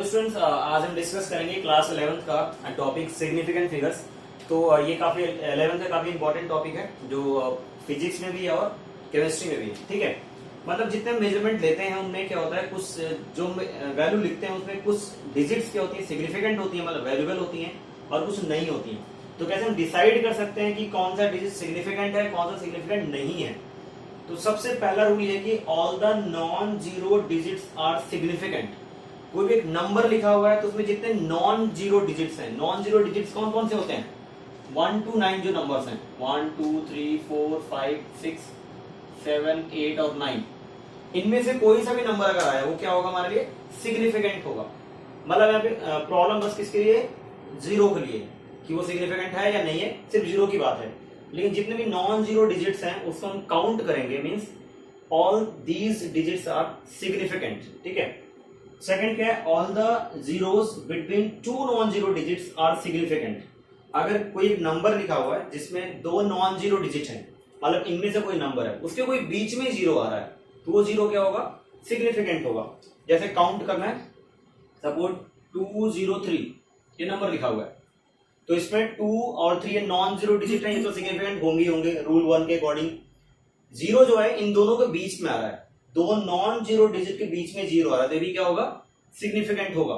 Students, आज हम discuss करेंगे क्लास 11th का टॉपिक सिग्निफिकेंट फिगर्स। तो ये काफी 11th का काफी इंपॉर्टेंट टॉपिक है जो फिजिक्स में भी है और केमिस्ट्री में भी है। ठीक है, मतलब जितने मेजरमेंट लेते हैं उनमें क्या होता है, कुछ जो वैल्यू लिखते हैं उसमें कुछ डिजिट्स क्या होती है, सिग्निफिकेंट होती है, मतलब वैल्यूबल होती हैं, और कुछ नहीं होती हैं। तो कैसे हम डिसाइड कर सकते हैं कि कौन सा डिजिट सिग्निफिकेंट है, कौन सा सिग्निफिकेंट नहीं है। तो सबसे पहला रूल ये कि all the non zero digits are significant. कोई भी एक नंबर लिखा हुआ है तो उसमें जितने नॉन जीरो डिजिट्स हैं, नॉन जीरो डिजिट्स कौन कौन से होते हैं, 1 to 9 जो नंबर्स हैं, 1 2 3 4 5 6 7 8 और 9, इनमें से कोई सा भी नंबर अगर आया वो क्या होगा, हमारे लिए सिग्निफिकेंट होगा। मतलब यहाँ पे प्रॉब्लम बस किसके लिए, जीरो के लिए, कि वो सिग्निफिकेंट है या नहीं है, सिर्फ जीरो की बात है। लेकिन जितने भी नॉन जीरो डिजिट्स हैं उसको हम काउंट करेंगे, means all these digits are significant. ठीक है। सेकंड क्या है, all the zeros between two non zero digits are significant. अगर कोई नंबर लिखा हुआ है जिसमें दो नॉन जीरो डिजिट हैं, मतलब इनमें से कोई नंबर है उसके कोई बीच में जीरो आ रहा है, तो वो जीरो क्या होगा, सिग्निफिकेंट होगा। जैसे काउंट करना है, सपोज 203 ये नंबर लिखा हुआ है, तो इसमें 2 और 3 ये नॉन जीरो डिजिट है, ये तो सिग्निफिकेंट होंगे रूल 1 के अकॉर्डिंग। जीरो जो है इन दोनों के बीच में आ रहा है, दो नॉन जीरो डिजिट के बीच में जीरो आ रहा है, तो भी क्या होगा, सिग्निफिकेंट होगा।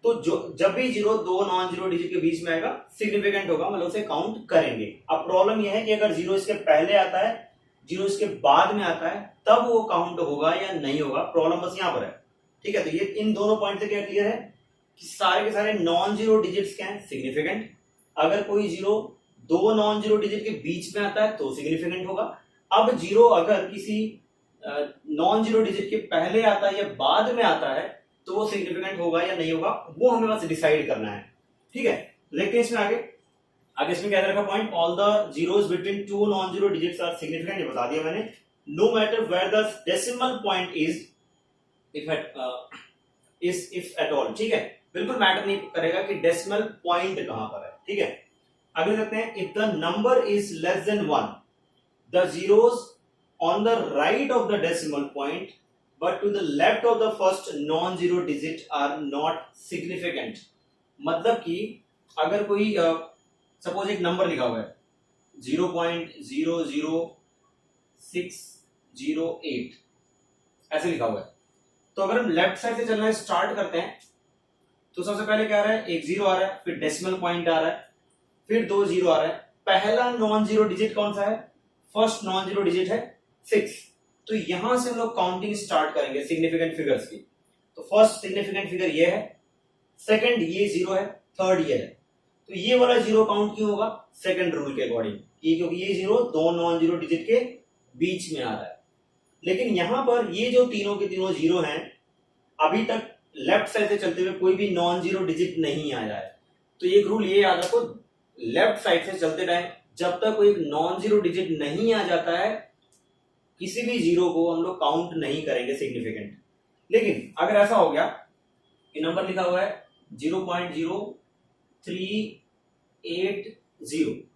तो जो जब भी जीरो दो नॉन जीरो डिजिट के बीच में आएगा सिग्निफिकेंट होगा, मतलब उसे काउंट करेंगे। अब प्रॉब्लम यह है कि अगर जीरो इसके पहले आता है, जीरो इसके बाद में आता है, तब वो काउंट होगा या नहीं होगा, प्रॉब्लम बस यहां पर है। ठीक है, तो ये इन दोनों पॉइंट से क्या क्लियर है कि सारे के सारे नॉन जीरो डिजिट्स क्या है, सिग्निफिकेंट। अगर कोई जीरो दो नॉन जीरो डिजिट के बीच में आता है तो सिग्निफिकेंट होगा। अब जीरो अगर किसी नॉन जीरो डिजिट के पहले आता है या बाद में आता है तो वो सिग्निफिकेंट होगा या नहीं होगा, वो हमें बस डिसाइड करना है। ठीक है, लेकिन इसमें आगे इसमें क्या रखा point, all the zeros between two non zero digits are significant, ये बता दिया मैंने। No matter where the decimal point is, if at all. ठीक है, बिल्कुल मैटर नहीं करेगा कि डेसिमल पॉइंट कहां पर है। ठीक है, अगले देखते हैं, if the number is less than 1 the zeros on the right of the decimal point but to the left of the first non-zero digit are not significant। मतलब कि अगर कोई सपोज एक नंबर लिखा हुआ है 0.00608 ऐसे लिखा हुआ है, तो अगर हम लेफ्ट साइड से चलना स्टार्ट करते हैं तो सबसे पहले क्या आ रहा है, एक जीरो आ रहा है, फिर डेसिमल पॉइंट आ रहा है, फिर दो जीरो आ रहा है। पहला नॉन जीरो डिजिट कौन सा है, फर्स्ट नॉन जीरो डिजिट है 6। तो यहां से हम लोग काउंटिंग स्टार्ट करेंगे सिग्निफिकेंट फिगर्स की। तो फर्स्ट सिग्निफिकेंट फिगर ये है, सेकंड ये जीरो है, थर्ड ये है। तो ये वाला जीरो काउंट क्यों होगा, सेकंड रूल के अकॉर्डिंग, क्योंकि ये जीरो दो नॉन जीरो डिजिट के बीच में आ रहा है। लेकिन यहां पर ये जो तीनों के तीनों जीरो हैं, अभी तक लेफ्ट साइड से चलते हुए कोई भी नॉन जीरो डिजिट नहीं आया है। तो एक रूल ये याद रखो, लेफ्ट साइड से चलते टाइम जब तक कोई नॉन जीरो डिजिट नहीं आ जाता है, किसी भी जीरो को हम लोग काउंट नहीं करेंगे सिग्निफिकेंट। लेकिन अगर ऐसा हो गया कि नंबर लिखा हुआ है 0.0380,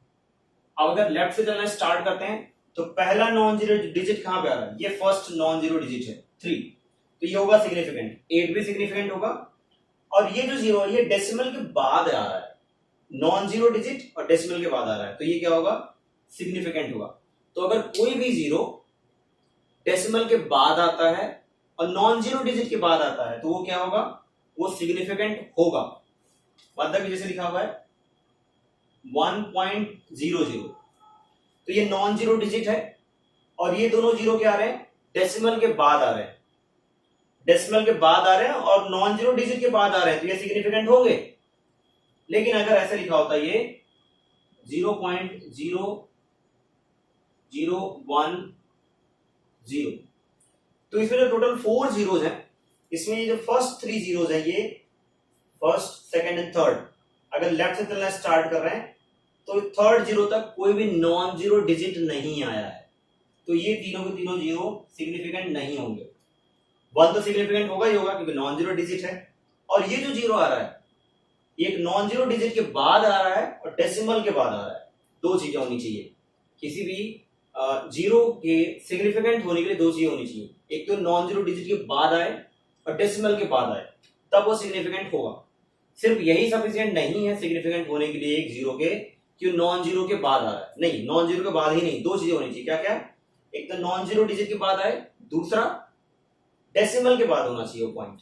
अब अगर लेफ्ट से चलना स्टार्ट करते हैं तो पहला नॉन जीरो डिजिट कहां पे आ रहा है, ये फर्स्ट नॉन जीरो डिजिट है 3, तो ये होगा सिग्निफिकेंट। 8 भी सिग्निफिकेंट होगा, और ये जो जीरो है ये डेसिमल के बाद आ रहा है, नॉन जीरो डिजिट और डेसिमल के बाद आ रहा है, तो ये क्या होगा, सिग्निफिकेंट होगा। तो अगर कोई भी जीरो डेसिमल के बाद आता है और नॉन जीरो डिजिट के बाद आता है तो वो क्या होगा, वो सिग्निफिकेंट होगा। मतलब जैसे लिखा हुआ है 1.00, तो ये नॉन जीरो डिजिट है, और ये दोनों जीरो क्या आ रहे हैं, डेसिमल के बाद आ रहे हैं, डेसिमल के बाद आ रहे हैं और नॉन जीरो डिजिट के बाद आ रहे हैं, तो ये सिग्निफिकेंट होंगे। लेकिन अगर ऐसे लिखा होता ये 0.0010, तो इसमें जो टोटल 4 जीरोज हैं, इसमें ये जो फर्स्ट 3 जीरोज हैं, ये फर्स्ट सेकंड एंड थर्ड, अगर लेफ्ट से चलना स्टार्ट कर रहे हैं तो थर्ड जीरो तक कोई भी नॉन जीरो डिजिट नहीं आया है, तो ये तीनों के तीनों जीरो सिग्निफिकेंट नहीं होंगे। 1 तो सिग्निफिकेंट होगा ही होगा क्योंकि नॉन जीरो डिजिट है, और ये जो जीरो आ रहा है ये एक नॉन जीरो डिजिट के बाद आ रहा है और डेसिमल के बाद आ रहा है। दो चीजें होनी चाहिए, किसी भी जीरो के सिग्निफिकेंट होने के लिए दो चीजें होनी चाहिए, एक तो नॉन जीरो डिजिट के बाद आए और डेसिमल के बाद आए। तब वो सिग्निफिकेंट होगा। सिर्फ यही सफिशिएंट नहीं है सिग्निफिकेंट होने के लिए एक जीरो के, कि नॉन जीरो के बाद आ रहा है, नहीं, नॉन जीरो के बाद ही नहीं, दो चीजें होनी चाहिए। क्या क्या? एक तो नॉन जीरो डिजिट के बाद आए, दूसरा डेसिमल के बाद होना चाहिए वो पॉइंट।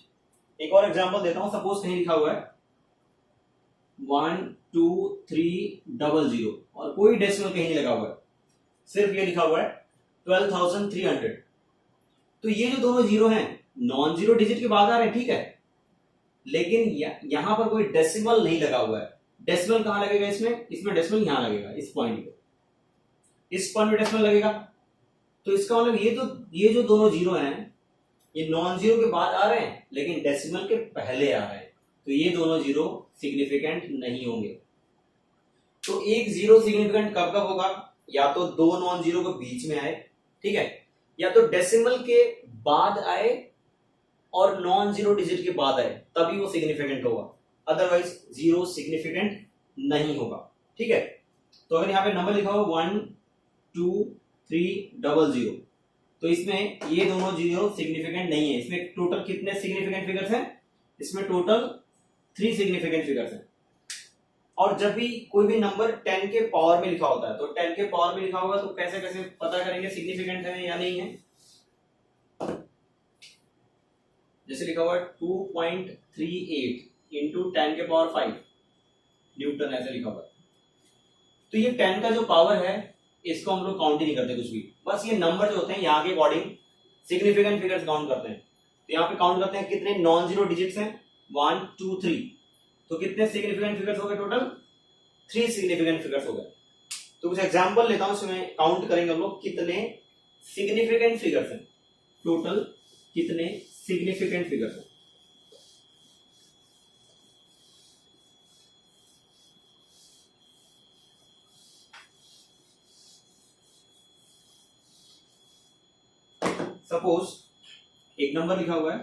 एक और एग्जांपल देता हूं, सपोज कहीं लिखा हुआ है 12300 और कोई डेसिमल कहीं नहीं लगा हुआ है, सिर्फ ये लिखा हुआ है 12,300। तो ये जो दोनों जीरो हैं नॉन जीरो डिजिट के बाद आ रहे हैं, ठीक है, लेकिन यहां पर कोई डेसिमल नहीं लगा हुआ है। डेसिमल कहां लगेगा? इसमें डेसिमल यहां लगेगा, इस पॉइंट पे, इस पॉइंट पे डेसिमल लगेगा। तो इसका मतलब ये जो दोनों जीरो हैं ये नॉन जीरो के बाद आ रहे हैं लेकिन डेसिमल के पहले आ रहे हैं, तो ये दोनों जीरो सिग्निफिकेंट नहीं होंगे। तो एक जीरो सिग्निफिकेंट कब कब होगा? या तो दो नॉन जीरो के बीच में आए, ठीक है, या तो डेसिमल के बाद आए और नॉन जीरो डिजिट के बाद आए, तभी वो सिग्निफिकेंट होगा, अदरवाइज जीरो सिग्निफिकेंट नहीं होगा, ठीक है। तो अगर यहाँ पे नंबर लिखा हो 12300, तो इसमें ये दोनों जीरो सिग्निफिकेंट नहीं है। इसमें टोटल कितने सिग्निफिकेंट फिगर्स हैं? इसमें टोटल 3 सिग्निफिकेंट फिगर्स हैं। और जब भी कोई भी नंबर 10 के पावर में लिखा होता है, तो 10 के पावर में लिखा होगा तो कैसे कैसे पता करेंगे सिग्निफिकेंट है या नहीं है? जैसे लिखा हुआ है 2.38 इंटू 10 के पावर 5 न्यूटन, ऐसे लिखा हुआ है। तो ये 10 का जो पावर है इसको हम लोग काउंट ही नहीं करते कुछ भी, बस ये नंबर जो होते हैं यहाँ के अकॉर्डिंग सिग्निफिकेंट फिगर्स काउंट करते हैं। तो यहाँ पे काउंट करते हैं कितने नॉन जीरो डिजिट्स हैं, 1 2 3, तो कितने सिग्निफिकेंट फिगर्स हो गए? टोटल 3 सिग्निफिकेंट फिगर्स हो गए। तो कुछ एग्जांपल लेता हूं, इसमें काउंट करेंगे हम लोग कितने सिग्निफिकेंट फिगर्स हैं, टोटल कितने सिग्निफिकेंट फिगर्स हैं। सपोज एक नंबर लिखा हुआ है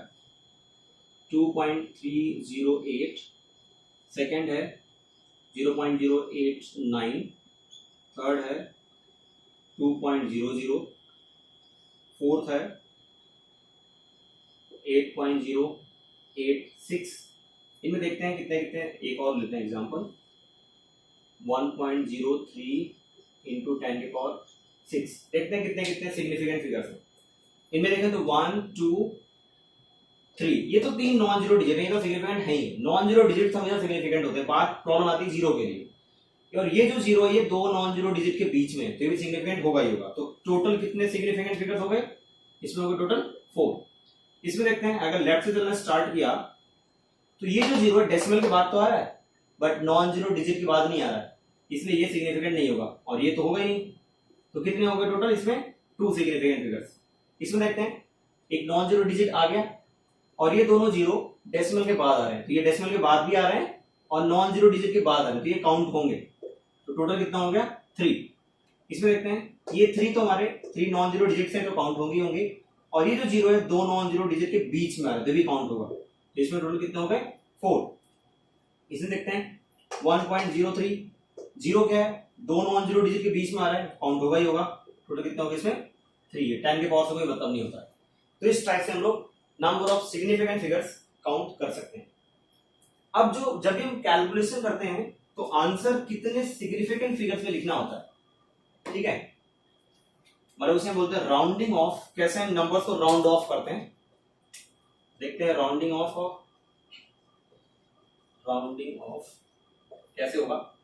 2.308, सेकेंड है 0.089, थर्ड है 2.00, फोर्थ है 8.086। इनमें देखते हैं कितने कितने, एक और लेते हैं एग्जांपल 1.03 इंटू 10 के पावर 6। देखते हैं कितने कितने सिग्निफिकेंट फिगर्स हैं। इनमें देखें तो 1 2 3, ये तो 3 नॉन जीरो डिजिट है, ये तो सिग्निफिकेंट है ही। नॉन जीरो डिजिट हमेशा सिग्निफिकेंट होते हैं, बात प्रॉब्लम आती है जीरो के लिए। और ये जो जीरो है ये दो नॉन जीरो डिजिट के बीच में, तो ये भी सिग्निफिकेंट होगा ही होगा। तो टोटल कितने सिग्निफिकेंट फिगर्स हो गए? इसमें हो गए टोटल 4। इसमें देखते हैं अगर लेफ्ट से चलना स्टार्ट किया तो ये जो जीरो है डेसिमल के बाद तो आ रहा है बट नॉन जीरो डिजिट के बाद नहीं आ रहा है, इसलिए ये सिग्निफिकेंट नहीं होगा, और ये तो होगा ही नहीं। तो कितने हो गए टोटल? इसमें 2 सिग्निफिकेंट फिगर्स। इसमें देखते हैं एक नॉन जीरो डिजिट आ गया और ये दोनों जीरो डेसिमल के बाद आ रहे हैं, तो ये डेसिमल के बाद भी आ रहे हैं और नॉन जीरो डिजिट के बाद आ रहे हैं, तो ये काउंट होंगे। तो टोटल कितना हो गया? 3। इसमें देखते हैं ये 3 तो हमारे 3 नॉन जीरो डिजिट हैं तो काउंट होंगे होंगे, और ये जो जीरो है दो नॉन जीरो डिजिट के बीच में आ रहा है तो भी काउंट होगा। तो इसमें टोटल कितने हो गए? 4। इसमें देखते हैं 1.03, जीरो क्या है? दो नॉन जीरो डिजिट के बीच में आ रहा है, काउंट होगा ही होगा। टोटल कितना हो गया? इसमें 3 है, 10 के पावर से कोई मतलब नहीं होता है। तो इस टाइप से हम लोग number of significant figures count कर सकते हैं। अब जब भी हम कैलकुलेशन करते हैं तो आंसर कितने सिग्निफिकेंट फिगर्स में लिखना होता है, ठीक है, मतलब उसे बोलते हैं राउंडिंग ऑफ। कैसे हम नंबर्स को राउंड ऑफ करते हैं, देखते हैं राउंडिंग ऑफ कैसे होगा।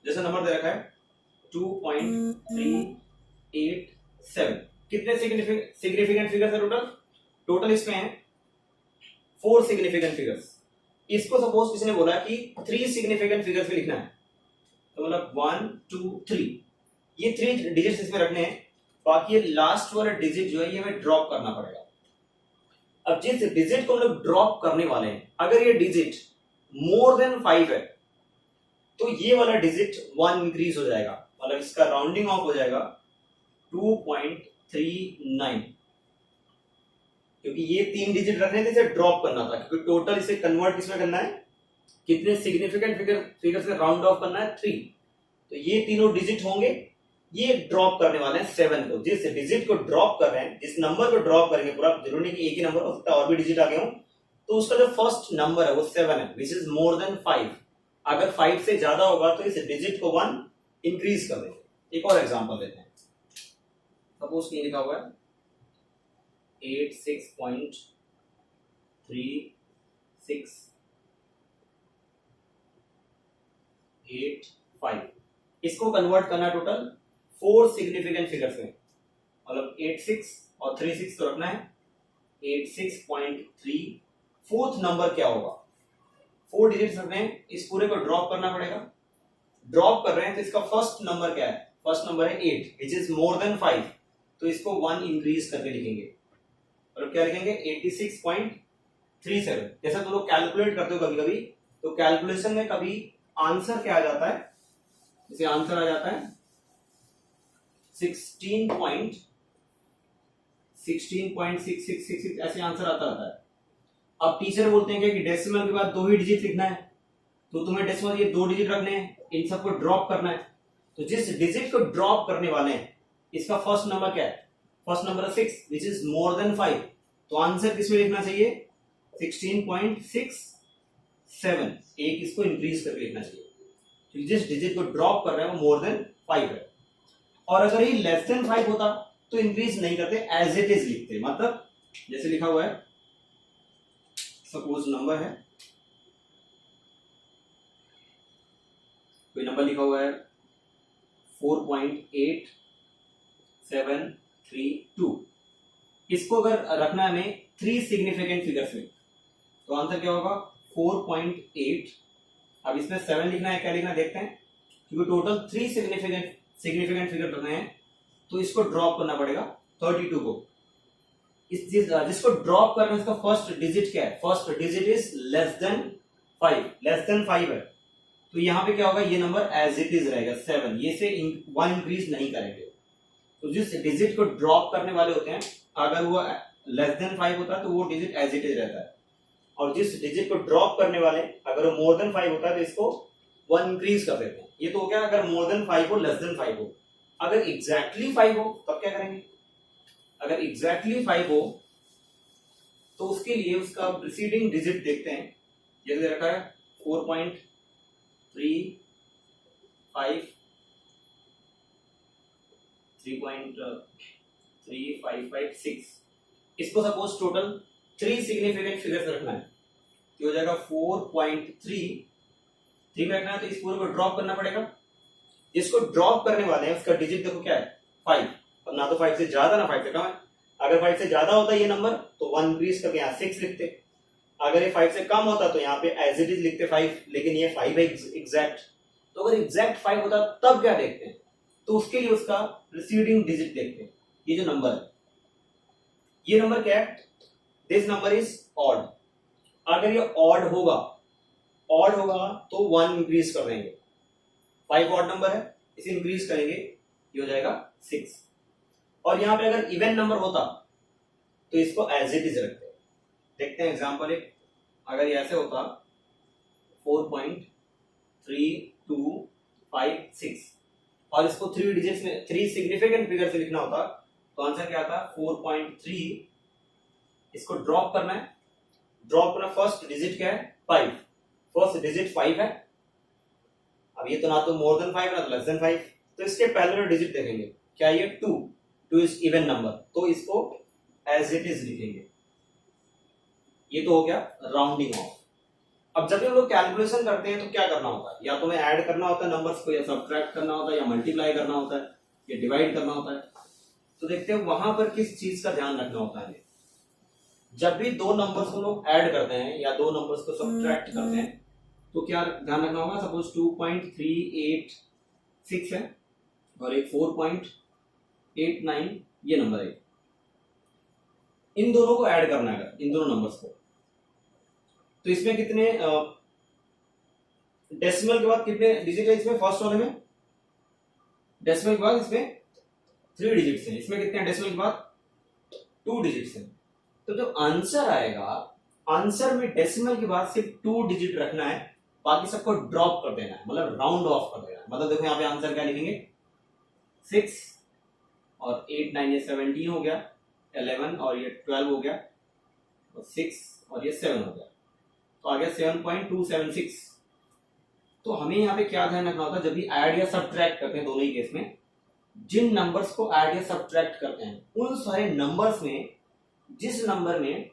जैसे नंबर दे रखा है 2.387, कितने सिग्निफिकेंट फिगर्स है टोटल इसमें है 4 सिग्निफिकेंट फिगर्स। इसको सपोज किसी ने बोला कि 3 सिग्निफिकेंट फिगर्स में लिखना है, तो मतलब 1 2 3, ये 3 डिजिट्स इसमें रखने हैं, बाकी ये लास्ट वाला डिजिट जो है ये हमें ड्रॉप करना पड़ेगा। अब जिस डिजिट को हम लोग ड्रॉप करने वाले हैं, अगर ये डिजिट मोर देन 5 है तो ये वाला डिजिट 1 इंक्रीज हो जाएगा, मतलब इसका राउंडिंग ऑफ हो जाएगा 2.39, क्योंकि ये 3 डिजिट रखने थे, इसे ड्रॉप करना था, क्योंकि टोटल इसे कन्वर्ट किसमें करना है, कितने सिग्निफिकेंट फिगर्स में राउंड ऑफ करना है 3। तो ये तीनों डिजिट होंगे, ये ड्रॉप करने वाले हैं 7 को। जिस डिजिट को ड्रॉप कर रहे हैं, जिस नंबर को ड्रॉप करेंगे, पूरा जरूरी नहीं कि एक ही नंबर हो सकता है और भी डिजिट आ गए हो, तो उसका जो फर्स्ट नंबर है वो 7 है, विच इज मोर देन 5। अगर 5 से ज्यादा होगा तो इस डिजिट को 1 इंक्रीज कर देंगे। एक और एग्जांपल लेते हैं। सपोज कि लिखा हुआ है 86.3685। इसको कन्वर्ट करना टोटल 4 सिग्निफिकेंट फिगर्स में, मतलब 86 और 36 तो रखना है। 86.3 फोर्थ नंबर क्या होगा, 4 डिजिट्स रखने हैं, इस पूरे को ड्रॉप करना पड़ेगा। ड्रॉप कर रहे हैं तो इसका फर्स्ट नंबर क्या है, फर्स्ट नंबर है 8 विच इज मोर देन 5, तो इसको 1 इंक्रीज करके लिखेंगे और क्या लिखेंगे 86.37। जैसा तुम लोग कैलकुलेट करते हो कभी कभी, तो कैलकुलेशन में कभी आंसर क्या आ जाता है, जैसे आंसर आ जाता है 16.6666 ऐसे आंसर आता रहता है। अब टीचर बोलते हैं कि डेसिमल के बाद 2 ही डिजिट लिखना है, तो तुम्हें डेसिमल ये 2 डिजिट रखने हैं, इन सबको ड्रॉप करना है। तो जिस डिजिट को ड्रॉप करने वाले हैं इसका फर्स्ट नंबर क्या है, फर्स्ट नंबर है 6 विच इज मोर देन 5, तो आंसर किसमें लिखना चाहिए 16.67, एक इसको इंक्रीज करके लिखना चाहिए। तो जिस डिजिट को ड्रॉप कर रहे हैं वो मोर देन 5 है। और अगर ये लेस देन 5 होता तो इंक्रीज नहीं करते, एज इट इज लिखते। मतलब जैसे लिखा हुआ है, सपोज नंबर है, कोई नंबर लिखा हुआ है 4.8732, इसको अगर रखना है हमें 3 सिग्निफिकेंट फिगर्स में, तो आंसर क्या होगा 4.8। अब इसमें 7 लिखना है, क्या लिखना है देखते हैं, क्योंकि टोटल 3 सिग्निफिकेंट फिगर रखने हैं, तो इसको ड्रॉप करना पड़ेगा 32 को। जिसको ड्रॉप करना है इसका फर्स्ट डिजिट क्या है, first digit is less than 5, less than 5 है, तो यहां पे क्या होगा, ये नंबर एज इट इज रहेगा 7, ये से 1 इंक्रीज नहीं करेंगे। तो जिस डिजिट को ड्रॉप करने वाले होते हैं, अगर वो लेस देन 5 होता है तो वो डिजिट एज इट इज रहता है, और जिस डिजिट को ड्रॉप करने वाले अगर वो मोर देन 5 होता है तो इसको 1 इंक्रीज कर देते हैं। ये तो हो गया अगर मोर देन 5 हो, लेस देन 5 हो। अगर एग्जैक्टली 5 हो तब क्या करेंगे, अगर एग्जैक्टली 5 हो तो उसके लिए उसका प्रीसीडिंग डिजिट देखते हैं, जैसे रखा है 3.3556, इसको सपोज टोटल 3 सिग्निफिकेंट फिगर्स रखना है, तो हो जाएगा 4.3 में रखना है, तो इस पूरे को ड्रॉप करना पड़ेगा। जिसको ड्रॉप करने वाले हैं उसका डिजिट देखो क्या है 5, अब ना तो 5 से ज्यादा ना 5 से कम है। अगर 5 से ज्यादा होता ये नंबर तो 1 इंक्रीज करके यहाँ 6 लिखते, अगर ये 5 से कम होता तो यहाँ पे एज इट इज लिखते 5, लेकिन ये 5 है एग्जैक्ट। तो अगर एग्जैक्ट 5 होता तब क्या देखते हैं, तो उसके लिए उसका प्रीसीडिंग डिजिट देखते हैं। ये जो नंबर है, ये नंबर क्या है, दिस नंबर इज ऑड। अगर ये ऑड होगा तो 1 इंक्रीज कर देंगे, 5 ऑड नंबर है, इसे इंक्रीज करेंगे, ये हो जाएगा 6। और यहां पे अगर इवन नंबर होता तो इसको एज इट इज रखते हैं। देखते हैं एग्जांपल एक, अगर ये ऐसे होता 4.3256 और इसको 3 डिजिट्स में 3 सिग्निफिकेंट फिगर से लिखना होता, तो आंसर क्या आता 4.3, इसको ड्रॉप करना है, ड्रॉप करना फर्स्ट डिजिट क्या है 5, फर्स्ट डिजिट 5 है। अब ये तो ना तो मोर देन 5 ना तो लेस देन 5, तो इसके पहले डिजिट देखेंगे, क्या ये 2 इज इवन नंबर, तो इसको एज इट इज लिखेंगे। ये तो हो गया राउंडिंग ऑफ। अब जब हम लोग कैलकुलेशन करते हैं तो क्या करना होता है, या तो हमें ऐड करना होता है नंबर्स को, या सब्ट्रैक्ट करना होता है, या मल्टीप्लाई करना होता है, या डिवाइड करना होता है। तो देखते हैं वहां पर किस चीज का ध्यान रखना होता है। जब भी 2 नंबर्स को लोग ऐड करते हैं या 2 नंबर्स को सब्ट्रैक्ट करते हैं तो क्या ध्यान रखना होगा, सपोज 2.386 है और एक 4.89 ये नंबर है, इन दोनों को ऐड करना है, इन दोनों नंबर्स को, तो इसमें कितने डेसिमल के बाद कितने डिजिट है इसमें, फर्स्ट वाले में डेसिमल के बाद इसमें 3 डिजिट्स हैं, इसमें कितने डेसिमल के बाद 2 डिजिट्स हैं। तो जो आंसर आएगा, आंसर में डेसिमल के बाद सिर्फ 2 डिजिट रखना है, बाकी सबको ड्रॉप कर देना है, मतलब राउंड ऑफ कर देना है। मतलब देखो यहाँ पे आंसर क्या लिखेंगे 6 और 8 9 ये 17 हो गया, 11 और ये 12 हो गया, और 6 और ये 7 हो गया, तो आ गया 7.276। तो हमें यहाँ पे क्या ध्यान रखना होता है, जब भी ऐड या सब्ट्रैक्ट करते हैं दोनों ही केस में, जिन नंबर्स को ऐड या सब्ट्रैक्ट करते हैं उन सारे नंबर्स में जिस नंबर में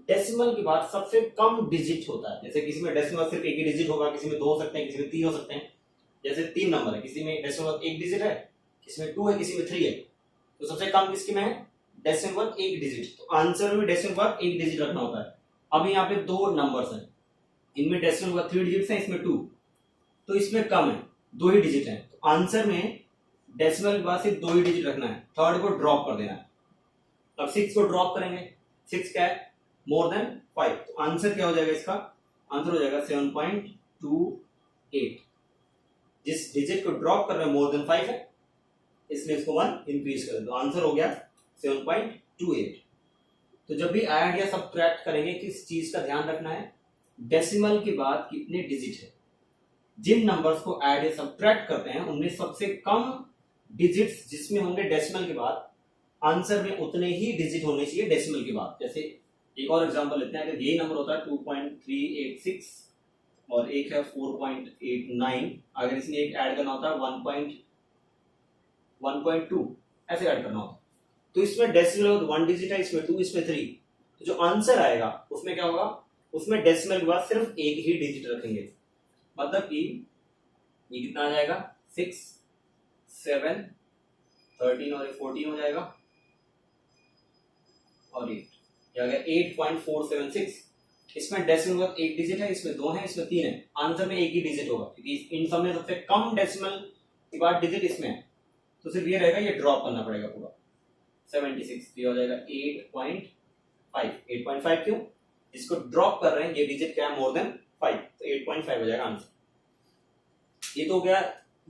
डेसिमल के बाद सबसे कम डिजिट होता है, जैसे किसी में डेसिमल सिर्फ एक ही डिजिट होगा, किसी में 2 हो सकते हैं, किसी में 3 हो सकते हैं। जैसे 3 नंबर है, किसी में डेसिमल 1 डिजिट है, किसी में 2 है, किसी में 3 है, तो सबसे कम किसके में है, डेसिमल 1 डिजिट। तो आंसर में डेसिमल 1 डिजिट रखना होता है। अब यहाँ पे 2 नंबर्स हैं, इनमें डेसिमल 3 डिजिट है, इसमें 2, तो इसमें कम है, 2 ही डिजिट है, तो आंसर में डेसिमल के बाद सिर्फ 2 ही डिजिट रखना है, थर्ड को ड्रॉप कर देना है। अब 6 को ड्रॉप करेंगे, 6 क्या है, मोर देन 5, तो आंसर क्या हो जाएगा, इसका आंसर हो जाएगा 7.28। जिस डिजिट को ड्रॉप कर रहे हैं मोर देन 5 है, इसमें इसको 1 इंक्रीज कर दे, तो आंसर हो गया 7.28। तो जब भी ऐड या सब्ट्रैक्ट करेंगे किस चीज का ध्यान रखना है, डेसिमल के बाद कितने डिजिट है। जिन नंबर्स को ऐड या सब्ट्रैक्ट करते हैं उनमें सबसे कम डिजिट्स जिसमें होंगे डेसिमल के बाद, आंसर में उतने ही डिजिट होने चाहिए डेसिमल के बाद। जैसे एक और एग्जांपल लेते हैं, अगर यही नंबर होता है 2.386 और एक है 4.89, अगर इसमें एक ऐड करना होता है 1.2 ऐसे ऐड करना होता है, तो इसमें डेसिमल 1 डिजिट है, इसमें 2, इसमें 3, तो जो आंसर आएगा उसमें क्या होगा, उसमें डेसिमल के बाद सिर्फ एक ही डिजिट रखेंगे। मतलब कि ये कितना आ जाएगा, 6, 7, 13 और 14 हो जाएगा, और 8 क्या गया 8.476। इसमें डेसिमल 1 डिजिट है, इसमें 2 है, इसमें 3 है, आंसर में एक ही डिजिट होगा क्योंकि इन सब में सबसे कम डेसिमल के बाद डिजिट इसमें है, तो सिर्फ ये रहेगा, ये ड्रॉप करना पड़ेगा पूरा 76, ये हो जाएगा 8.5। 8.5 क्यों, इसको ड्रॉप कर रहे हैं, ये डिजिट क्या है, मोर देन 5, तो 8.5 हो जाएगा आंसर। ये तो हो गया,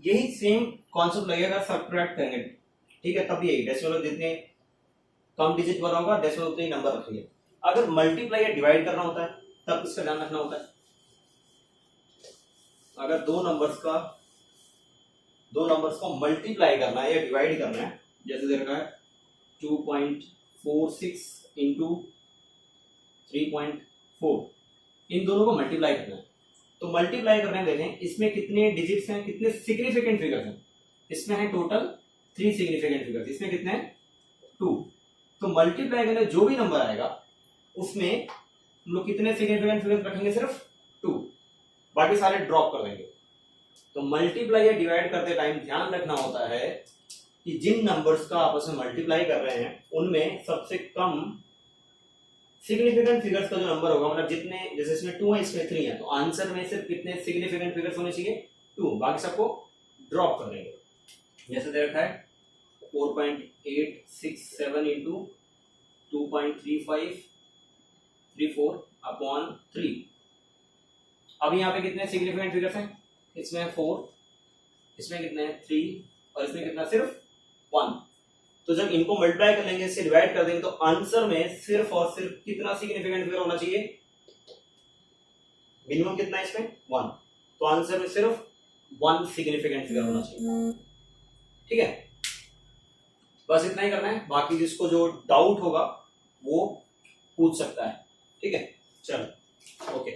यही सेम कॉन्सेप्ट लगेगा सब्ट्रैक्ट करेंगे, ठीक है, तब यही डेसिमल जितने कम डिजिट वाला होगा डेसिमल उतने ही नंबर रखेंगे। अगर मल्टीप्लाई या डिवाइड करना होता है तब इसका ध्यान रखना होता है। अगर दो नंबर्स को मल्टीप्लाई करना है या डिवाइड करना है, जैसे दे रखा है 2.46 इंटू 3.4, इन दोनों को मल्टीप्लाई करना है। तो मल्टीप्लाई करने में देखें इसमें कितने डिजिट्स हैं, कितने सिग्निफिकेंट फिगर्स हैं। इसमें है टोटल 3 सिग्निफिकेंट फिगर्स, इसमें कितने हैं 2। तो मल्टीप्लाई करने जो भी नंबर आएगा उसमें हम लोग कितने सिग्निफिकेंट फिगर्स रखेंगे, सिर्फ 2, बाकी सारे ड्रॉप कर देंगे। तो मल्टीप्लाई या डिवाइड करते टाइम ध्यान रखना होता है कि जिन नंबर्स का आपस में मल्टीप्लाई कर रहे हैं उनमें सबसे कम सिग्निफिकेंट फिगर्स का जो नंबर होगा, मतलब जितने, जैसे इसमें 2 है, इसमें 3 है, तो आंसर में सिर्फ कितने सिग्निफिकेंट फिगर्स होने चाहिए, 2, बाकी सबको ड्रॉप कर देंगे। जैसे दे रखा है 4.867 इंटू 2.3534 अपॉन 3। अब यहाँ पे कितने सिग्निफिकेंट फिगर्स हैं, इसमें 4, इसमें कितने हैं 3, और इसमें कितना सिर्फ 1। तो जब इनको मल्टीप्लाई कर लेंगे, इससे डिवाइड कर देंगे, तो आंसर में सिर्फ और सिर्फ कितना सिग्निफिकेंट फिगर होना चाहिए, मिनिमम कितना है इसमें 1, तो आंसर में सिर्फ 1 सिग्निफिकेंट फिगर होना चाहिए। ठीक है, बस इतना ही करना है, बाकी जिसको जो डाउट होगा वो पूछ सकता है। ठीक है, चलो ओके।